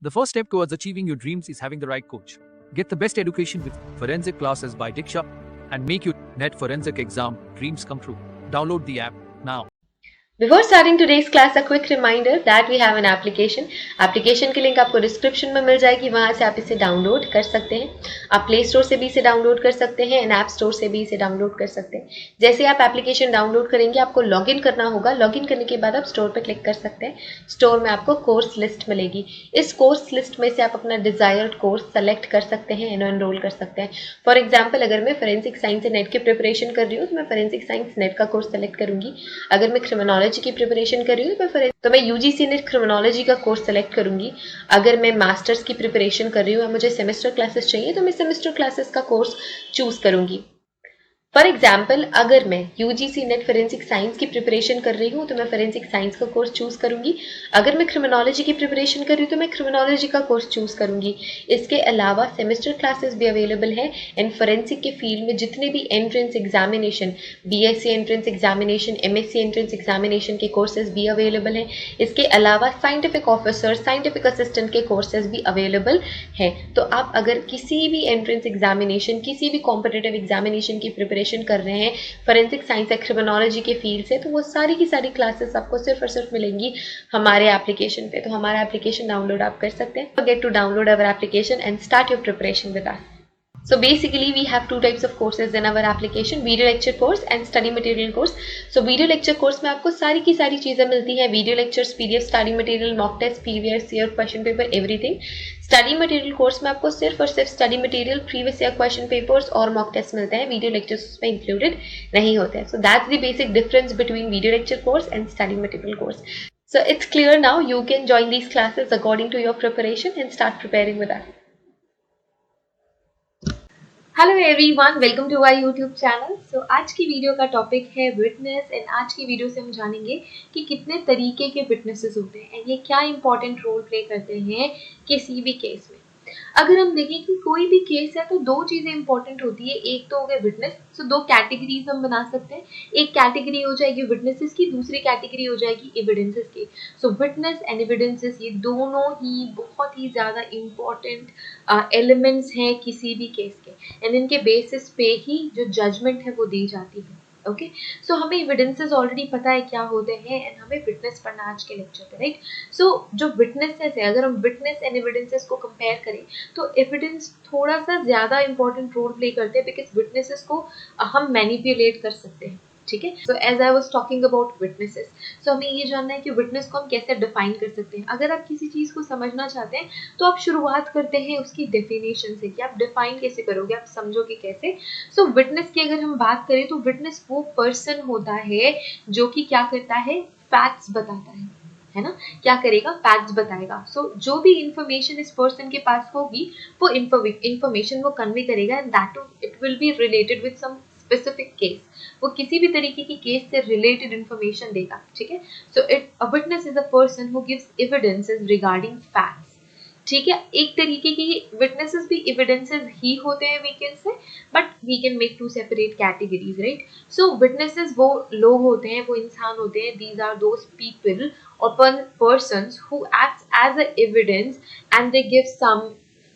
The first step towards achieving your dreams is having the right coach. Get the best education with forensic classes by Diksha and make your net forensic exam dreams come true. Download the app now. Before starting today's class, a quick reminder that we have an application. Application की link आपको description में मिल जाएगी, वहां से आप इसे download कर सकते हैं. आप प्ले स्टोर से भी इसे डाउनलोड कर सकते हैं एंड ऐप स्टोर से भी इसे डाउनलोड कर सकते हैं. जैसे आप एप्लीकेशन डाउनलोड करेंगे आपको लॉगिन करना होगा. लॉगिन करने के बाद आप स्टोर पर क्लिक कर सकते हैं. स्टोर में आपको कोर्स लिस्ट मिलेगी. इस कोर्स लिस्ट में से आप अपना डिजायर्ड कोर्स सेलेक्ट कर सकते हैं एंड एनरोल कर सकते हैं. फॉर एग्जाम्पल, अगर मैं फोरेंसिक साइंस से नेट की प्रिपरेशन कर रही हूँ तो मैं फोरेंसिक साइंस नेट का कोर्स सेलेक्ट करूंगी. अगर मैं क्रिमिनोलॉजी की प्रिपरेशन कर रही हूँ तो मैं यूजीसी नेट क्रिमिनोलॉजी का कोर्स सेलेक्ट करूंगी. अगर मैं मास्टर्स की प्रिपरेशन कर रही हूँ और मुझे सेमेस्टर क्लासेस चाहिए तो मैं सेमेस्टर क्लासेस का कोर्स चूज करूंगी. फॉर एग्जाम्पल, अगर मैं यूजीसी नेट फोरेंसिक साइंस की प्रिपरेशन कर रही हूँ तो मैं फोरेंसिक साइंस का कोर्स चूज करूंगी. अगर मैं क्रिमिनोलॉजी की प्रिपरेशन कर रही हूँ तो मैं क्रिमिनोलॉजी का कोर्स चूज करूंगी. इसके अलावा सेमेस्टर क्लासेस भी अवेलेबल है एंड फोरेंसिक के फील्ड में जितने भी entrance examination, BSc entrance examination, MSc entrance examination के कोर्सेज भी अवेलेबल हैं. इसके अलावा साइंटिफिक ऑफिसर, साइंटिफिक असिस्टेंट के कोर्सेज भी अवेलेबल हैं. तो आप अगर किसी भी एंट्रेंस एग्जामिनेशन, किसी भी कॉम्पिटिटिव एग्जामिनेशन की प्रिपरेशन कर रहे हैं फोरेंसिक साइंस या क्रिमिनोलॉजी के फील्ड से, तो वो सारी की सारी क्लासेस आपको सिर्फ और सिर्फ मिलेंगी हमारे एप्लीकेशन पे. तो हमारा एप्लीकेशन डाउनलोड आप कर सकते हैं. Get to download our application and start your preparation with us. So basically we have two types of courses in our application, video lecture course and study material course. So video lecture course में आपको सारी की सारी चीजें मिलती हैं. Video lectures, PDF, study material, mock test, previous year question paper, everything. Study material course में आपको सिर्फ और सिर्फ study material, previous year question papers और मॉक टेस्ट मिलते हैं. वीडियो लेक्चर्स उसमें इंक्लूडेड नहीं होते हैं. So that's the basic difference between video lecture course and study material course. So it's clear now. You can join these classes according to your preparation and start preparing with us. Hello everyone, welcome to our YouTube channel. So आज की video का topic है witness and आज की video से हम जानेंगे कि कितने तरीके के विटनेसेस होते हैं एंड ये क्या इंपॉर्टेंट रोल प्ले करते हैं किसी भी केस में. अगर हम देखें कि कोई भी केस है तो दो चीजें इंपॉर्टेंट होती है. एक तो हो गया विटनेस. सो दो कैटेगरीज हम बना सकते हैं. एक कैटेगरी हो जाएगी विटनेसेस की, दूसरी कैटेगरी हो जाएगी एविडेंसेस की. सो विटनेस एंड एविडेंसेस ये दोनों ही बहुत ही ज्यादा इंपॉर्टेंट एलिमेंट्स हैं किसी भी केस के एंड इनके बेसिस पे ही जो जजमेंट है वो दी जाती है. ओके, सो हमें एविडेंसेस ऑलरेडी पता है क्या होते हैं एंड हमें विटनेस पढ़ना आज के लेक्चर पे, राइट. सो जो विटनेसेस है, अगर हम विटनेस एंड एविडेंसेस को कंपेयर करें तो एविडेंस थोड़ा सा ज्यादा इंपॉर्टेंट रोल प्ले करते हैं बिकॉज विटनेसेस को हम मैनिपुलेट कर सकते हैं. ठीक है. So as I was talking about witnesses, so हमें ये जानना है कि विटनेस को हम कैसे डिफाइन कर सकते हैं. अगर आप किसी चीज को समझना चाहते हैं तो आप शुरुआत करते हैं उसकी डेफिनेशन से कि आप डिफाइन कैसे करोगे, आप समझोगे कैसे. सो विटनेस की अगर हम बात करें तो विटनेस वो पर्सन होता है जो कि क्या करता है, फैक्ट्स बताता है ना. क्या करेगा, फैक्ट्स बताएगा. सो जो भी इंफॉर्मेशन इस पर्सन के पास होगी वो इंफॉर्मेशन वो कन्वे करेगा and that it will be related with some specific case. वो किसी भी तरीके की केस से रिलेटेड इंफॉर्मेशन देगा. ठीक है. So a witness is a person who gives evidences regarding facts. ठीक है. एक तरीके की विटनेसेस भी एविडेंसेस ही होते हैं we can say, but we can make two separate categories, right. So witnesses वो लोग होते हैं, वो इंसान होते हैं. These are those people or persons who acts as a evidence and they give some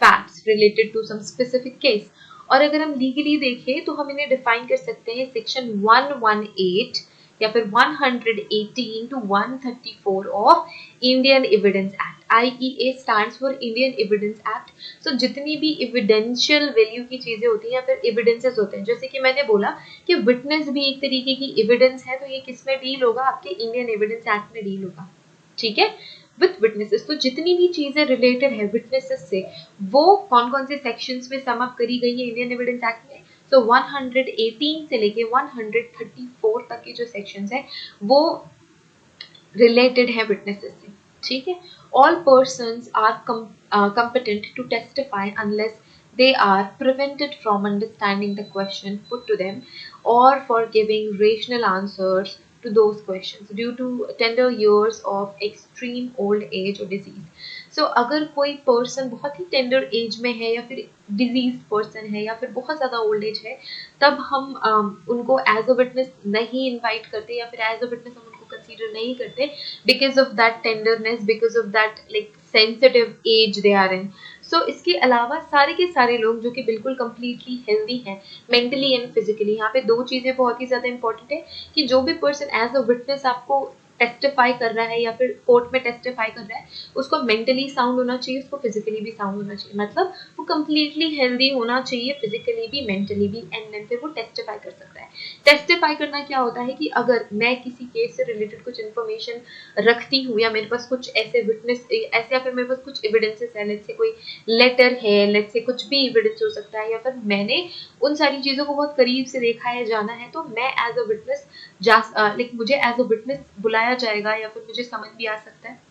facts related to some specific case. और अगर हम लीगली देखें तो हम इन्हें डिफाइन कर सकते हैं सेक्शन 118 या फिर 118 to 134 of Indian Evidence Act. IEA stands for Indian Evidence Act. So जितनी भी एविडेंशियल वैल्यू की चीजें होती हैं या फिर एविडेंसेस होते हैं, जैसे कि मैंने बोला कि विटनेस भी एक तरीके की एविडेंस है, तो ये किस में डील होगा, आपके इंडियन एविडेंस एक्ट में डील होगा. ठीक है. विथ विटनेसेस तो जितनी भी चीजें रिलेटेड है विटनेसेस से वो कौन कौन से सेक्शंस में सम अप करी गई है इंडियन एविडेंस एक्ट में. सो 118 से लेके 134 तक के जो सेक्शंस है वो रिलेटेड है विटनेसेस से. ठीक है. All persons are competent to testify unless they are prevented from understanding the question put to them or for giving rational answers to those questions due to tender years of extreme old age or disease. So अगर कोई person बहुत ही tender as में है या फिर disease person है या फिर बहुत ज़्यादा ओल्ड एज है, तब हम उनको एज अ विटनेस नहीं इनवाइट करते या फिर एज अ विटनेस हम उनको कंसीडर नहीं करते because of that tenderness, because of that like sensitive age they are in. So इसके अलावा सारे के सारे लोग जो कि बिल्कुल कंप्लीटली हेल्दी हैं मेंटली एंड फिजिकली, यहाँ पे दो चीज़ें बहुत ही ज़्यादा इंपॉर्टेंट है कि जो भी पर्सन एज अ विटनेस आपको टेस्टिफाई कर रहा है या फिर कोर्ट में टेस्टिफाई कर रहा है, उसको मेंटली साउंड होना चाहिए, उसको फिजिकली भी साउंड होना चाहिए, मतलब वो कंप्लीटली हेल्दी होना चाहिए फिजिकली भी मेंटली भी, एंड देन फिर वो टेस्टिफाई कर सकता है। टेस्टिफाई करना क्या होता है कि अगर मैं किसी केस से रिलेटेड कुछ इन्फॉर्मेशन रखती हूँ या मेरे पास कुछ ऐसे विटनेस ऐसे या फिर मेरे पास कुछ एविडेंसेस है, लेट्स से कोई लेटर है, लेट्स से कुछ भी एविडेंस हो सकता है, या फिर मैंने उन सारी चीज़ों को बहुत करीब से देखा है जाना है, तो मैं एज अ विटनेस मुझे एज अ विटनेस बुलाया जाएगा या फिर मुझे समन भी आ सकता है।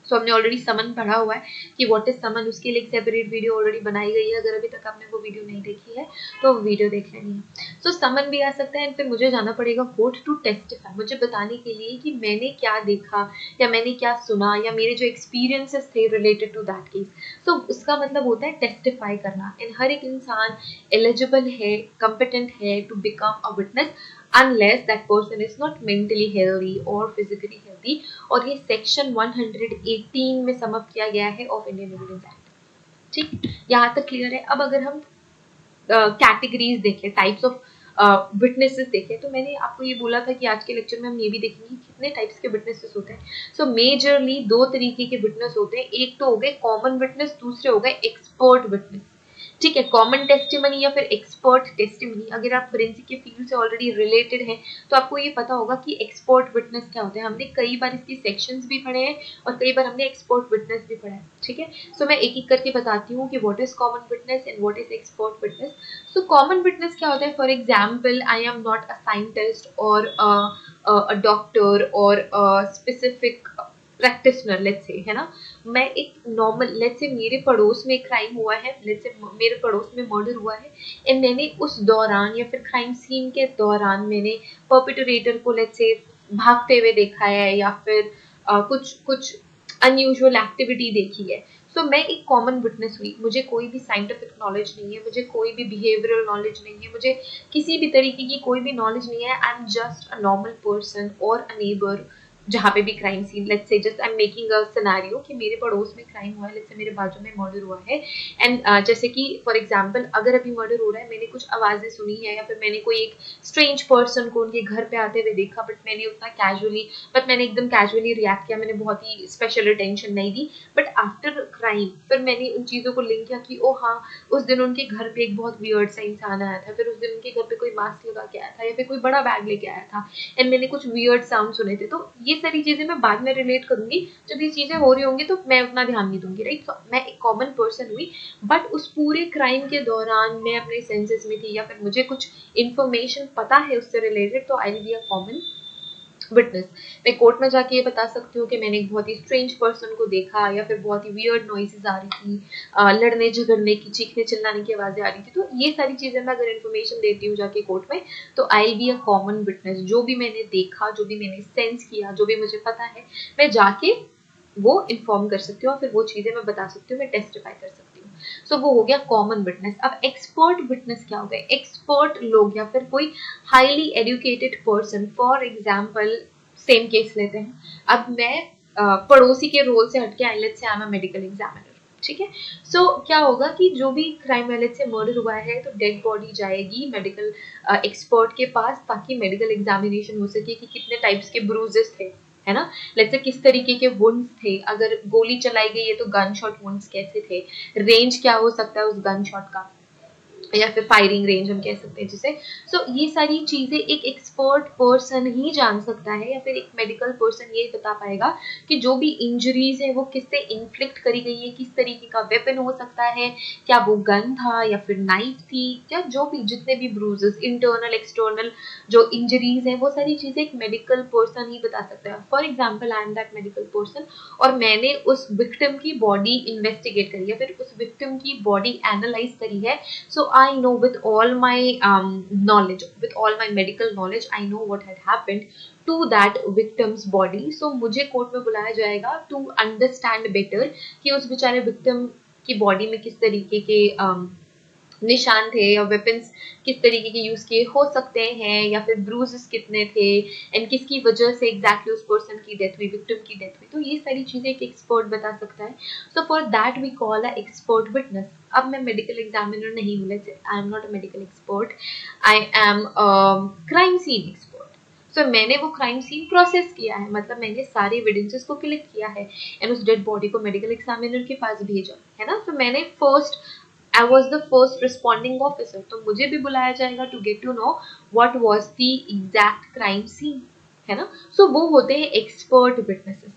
सो हमने ऑलरेडी समन पढ़ा हुआ है कि व्हाट इज समन, उसके लिए एक सेपरेट वीडियो ऑलरेडी बनाई गई है, अगर अभी तक आपने वो वीडियो नहीं देखी है तो वो वीडियो देख लेनी है। सो समन भी आ सकता है, फिर मुझे जाना पड़ेगा कोर्ट टू टेस्टिफाई, मुझे बताने के लिए कि मैंने क्या देखा या मैंने क्या सुना या मेरे जो एक्सपीरियंसेस थे रिलेटेड टू दैट केस। सो उसका मतलब होता है टेस्टिफाई करना, एंड हर एक इंसान एलिजिबल है, कॉम्पिटेंट है to become a witness unless that person is not mentally healthy or physically healthy। और ये सेक्शन 118 में समअप किया गया है ऑफ इंडियन एविडेंस एक्ट। ठीक, यहाँ तक क्लियर है। अब अगर हम कैटेगरीज देखें, टाइप्स ऑफ विटनेसेस देखें, तो मैंने आपको ये बोला था कि आज के लेक्चर में हम ये भी देखेंगे कि कितने टाइप्स के विटनेसेस होते हैं। सो मेजरली दो तरीके के विटनेस होते हैं, एक तो हो गए कॉमन विटनेस, दूसरे हो गए एक्सपर्ट विटनेस। ठीक है, कॉमन टेस्टिमनी या फिर एक्सपर्ट टेस्टिमनी, अगर आप फोरेंसिक के फील्ड से ऑलरेडी रिलेटेड हैं तो आपको ये पता होगा कि एक्सपर्ट विटनेस क्या होता है। हमने कई बार इसकी सेक्शंस भी पढ़े हैं और कई बार हमने एक्सपर्ट विटनेस भी पढ़ा है। ठीक है, सो मैं एक एक करके बताती हूँ कि what is common witness and what is expert witness. So common witness क्या होता है? For example, I am not a scientist और अ डॉक्टर और स्पेसिफिक प्रैक्टिशनर, लेट्स से, है ना, मैं एक नॉर्मल, लेट्स से मेरे पड़ोस में क्राइम हुआ है, लेट्स से मेरे पड़ोस में मर्डर हुआ है, एंड मैंने उस दौरान या फिर क्राइम सीन के दौरान मैंने परपिटरेटर को लेट्स से भागते हुए देखा है या फिर कुछ कुछ अनयूजुअल एक्टिविटी देखी है। सो मैं एक कॉमन विटनेस हुई, मुझे कोई भी साइंटिफिक नॉलेज नहीं है, मुझे कोई भी बिहेवियरल नॉलेज नहीं है, मुझे किसी भी तरीके की कोई भी नॉलेज नहीं है। I am just a normal person और अ नेबर जहाँ पे भी crime scene, let's say just I am making a scenario कि मेरे पड़ोस में क्राइम हुआ है, लेट्स से मेरे बाजू में मर्डर हुआ है, एंड जैसे कि फॉर एग्जांपल अगर अभी मर्डर हो रहा है, मैंने कुछ आवाज़ें सुनी है या फिर मैंने कोई एक स्ट्रेंज पर्सन को उनके घर पे आते हुए देखा, बट मैंने एकदम कैजुअली रिएक्ट किया, मैंने बहुत ही स्पेशल अटेंशन नहीं दी, बट आफ्टर क्राइम फिर मैंने उन चीज़ों को लिंक किया कि ओ हाँ, उस दिन उनके घर पे एक बहुत वियर्ड सा इंसान आया था, फिर उस दिन उनके घर पे कोई मास्क लगा के आया था या फिर कोई बड़ा बैग लेके आया था, एंड मैंने कुछ वियर्ड साउंड सुने थे। तो ये सारी चीजें मैं बाद में रिलेट करूंगी, जब ये चीजें हो रही होंगी तो मैं उतना ध्यान नहीं दूंगी, राइट। तो मैं एक कॉमन पर्सन हुई, बट उस पूरे क्राइम के दौरान मैं अपने सेंसेस में थी या फिर मुझे कुछ इन्फॉर्मेशन पता है उससे रिलेटेड, तो I will be a common witness. मैं कोर्ट में जाके ये बता सकती हूँ कि मैंने एक बहुत ही स्ट्रेंज पर्सन को देखा या फिर बहुत ही वियर्ड नॉइसेस आ रही थी, लड़ने झगड़ने की, चीखने चिल्लाने की आवाज़ें आ रही थी। तो ये सारी चीज़ें मैं अगर इन्फॉर्मेशन देती हूँ जाके कोर्ट में, तो I will be a common witness. जो भी मैंने देखा, जो भी मैंने सेंस किया, जो भी मुझे पता है, मैं जाके वो इन्फॉर्म कर सकती हूँ और फिर वो चीज़ें मैं बता सकती हूँ, मैं टेस्टिफाई कर सकती हूँ। सो वो हो गया कॉमन विटनेस। अब एक्सपर्ट विटनेस क्या हो गया? एक्सपर्ट लोग या फिर कोई highly educated person, for example same case लेते हैं, अब मैं पड़ोसी के रोल से हटके आई, let's say I am a medical examiner. ठीक है, सो क्या होगा कि जो भी क्राइम वाले से मर्डर हुआ है तो डेड बॉडी जाएगी मेडिकल एक्सपर्ट के पास, ताकि मेडिकल एग्जामिनेशन हो सके कि कितने टाइप्स के ब्रूजेस थे, है ना, लेट्स से किस तरीके के वुंड्स थे, अगर गोली चलाई गई है तो गन शॉट वुंड्स कैसे थे, रेंज क्या हो सकता है उस गन शॉट का, या फिर फायरिंग रेंज हम कह सकते हैं जिसे। सो ये सारी चीजें एक एक्सपर्ट पर्सन ही जान सकता है, या फिर एक मेडिकल पर्सन ये बता पाएगा कि जो भी इंजरीज है वो किससे इन्फ्लिक्ट करी गई है, किस तरीके का वेपन हो सकता है, क्या वो गन था या फिर नाइफ थी, या जो भी जितने भी ब्रूजेस, इंटरनल एक्सटर्नल जो इंजरीज है, वो सारी चीजें एक मेडिकल पर्सन ही बता सकता है। For example, I am that medical person और मैंने उस विक्टिम की बॉडी इन्वेस्टिगेट करी है, फिर उस विक्टिम की बॉडी एनालाइज करी है। So I know with all my knowledge, with all my medical knowledge, I know what had happened to that victim's body. So मुझे कोर्ट में बुलाया जाएगा to understand better कि उस बेचारे victim की बॉडी में किस तरीके के निशान थे या वेपन्स किस तरीके के यूज किए हो सकते हैं, या फिर ब्रूजेस कितने थे एंड किसकी वजह से एग्जैक्टली उस पर्सन की डेथ हुई, विक्टिम की डेथ हुई, तो ये सारी चीजें एक एक्सपर्ट बता सकता है. So for that we call a expert witness. अब मैं मेडिकल एग्जामिनर नहीं हूँ, let's say I am not a medical expert, I am crime scene expert. So मैंने वो क्राइम सीन प्रोसेस किया है, मतलब मैंने सारे एविडेंसेस को कलेक्ट किया है एंड उस डेड बॉडी को मेडिकल एग्जामिनर के पास भेजा है ना. तो मैंने first, I was the first responding officer, तो मुझे भी बुलाया जाएगा to get to know what was the exact crime scene, है ना. So वो होते हैं expert witnesses.